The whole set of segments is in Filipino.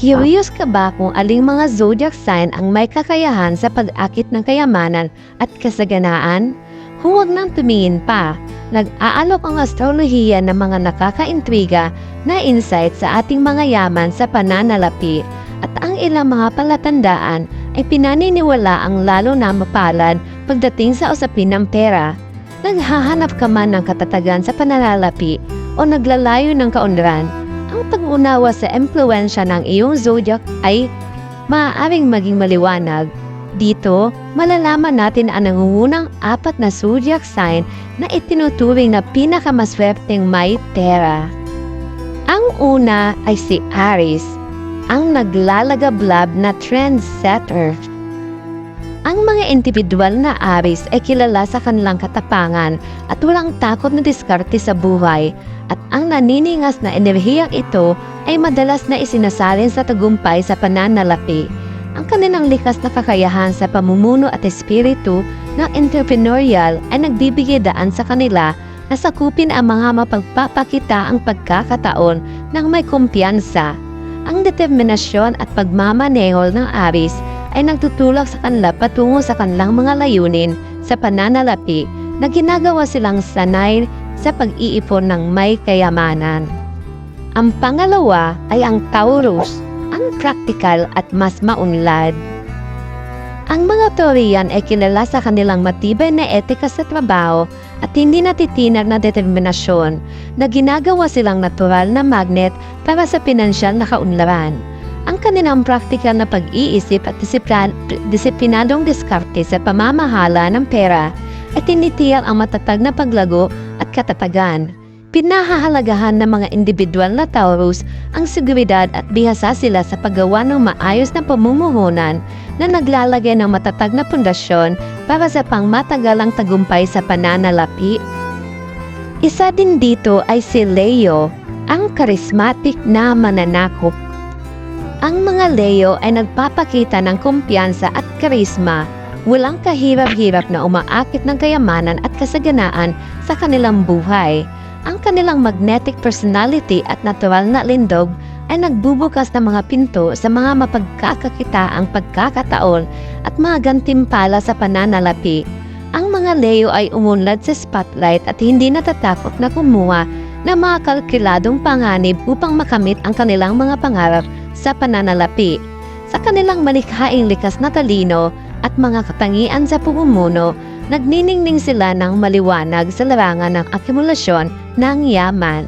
Curious ka ba kung aling mga zodiac sign ang may kakayahan sa pag-akit ng kayamanan at kasaganaan? Huwag nang tumingin pa. Nag-aalok ang astrolohiya ng mga nakakaintriga na insight sa ating mga yaman sa pananalapi at ang ilang mga palatandaan ay pinaniniwala ang lalo na mapalad pagdating sa usapin ng pera. Naghahanap ka man ng katatagan sa pananalapi o naglalayo ng kaunlaran, ang pag-unawa sa impluensya ng iyong zodiac ay maaaring maging maliwanag. Dito, malalaman natin ang nangungunang 4 na zodiac sign na itinuturing na pinakamaswerteng may pera. Ang una ay si Aries, ang naglalagablab na trendsetter. Ang mga individual na Aries ay kilala sa kanilang katapangan at walang takot na diskarte sa buhay, at ang naniningas na enerhiyang ito ay madalas na isinasalin sa tagumpay sa pananalapi. Ang kanilang likas na kakayahan sa pamumuno at espiritu ng entrepreneurial ay nagbibigay daan sa kanila na sakupin ang mga mapagpapakita ang pagkakataon ng may kumpiyansa. Ang determinasyon at pagmamaneho ng Aries ay nagtutulak sa kanila patungo sa kanilang mga layunin sa pananalapi na ginagawa silang sanay sa pag-iipon ng may kayamanan. Ang pangalawa ay ang Taurus, ang practical at mas maunlad. Ang mga Taurian ay kilala sa kanilang matibay na etika sa trabaho at hindi natitinag na determinasyon na ginagawa silang natural na magnet para sa pinansyal na kaunlaran. Ang kanilang praktikal na pag-iisip at disiplinadong diskarte sa pamamahala ng pera ay tinitiyak ang matatag na paglago at katatagan. Pinahahalagahan ng mga individual na Taurus ang seguridad at bihasa sila sa paggawa ng maayos na pamumuhunan na naglalagay ng matatag na pundasyon para sa pangmatagalang tagumpay sa pananalapi. Isa din dito ay si Leo, ang charismatic na mananakop. Ang mga Leo ay nagpapakita ng kumpiyansa at karisma, walang kahirap-hirap na umaakit ng kayamanan at kasaganaan sa kanilang buhay. Ang kanilang magnetic personality at natural na lindog ay nagbubukas ng mga pinto sa mga mapagkakakitaang pagkakataon at mga gantimpala sa pananalapi. Ang mga Leo ay umunlad sa spotlight at hindi natatakot na kumuha ng mga kalkuladong panganib upang makamit ang kanilang mga pangarap sa pananalapi. Sa kanilang malikhaing likas na talino at mga katangian sa pamumuno, nagniningning sila ng maliwanag sa larangan ng akumulasyon ng yaman.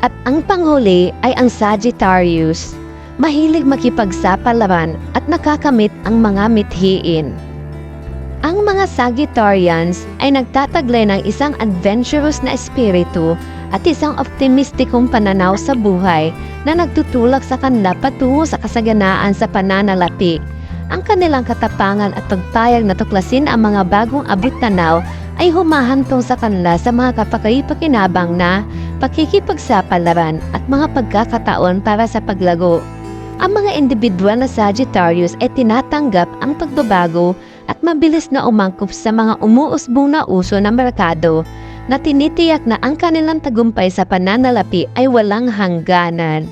At ang panghuli ay ang Sagittarius, mahilig makipagsapalaran at nakakamit ang mga mithiin. Ang mga Sagittarians ay nagtataglay ng isang adventurous na espiritu at isang optimistikong pananaw sa buhay na nagtutulak sa kanila patungo sa kasaganaan sa pananalapi. Ang kanilang katapangan at pagpayag na tuklasin ang mga bagong abot-tanaw ay humahantong sa kanila sa mga kapaki-pakinabang na pakikipagsapalaran at mga pagkakataon para sa paglago. Ang mga individual na Sagittarius ay tinatanggap ang pagbabago at mabilis na umangkop sa mga umuusbong na uso ng merkado na tinitiyak na ang kanilang tagumpay sa pananalapi ay walang hangganan.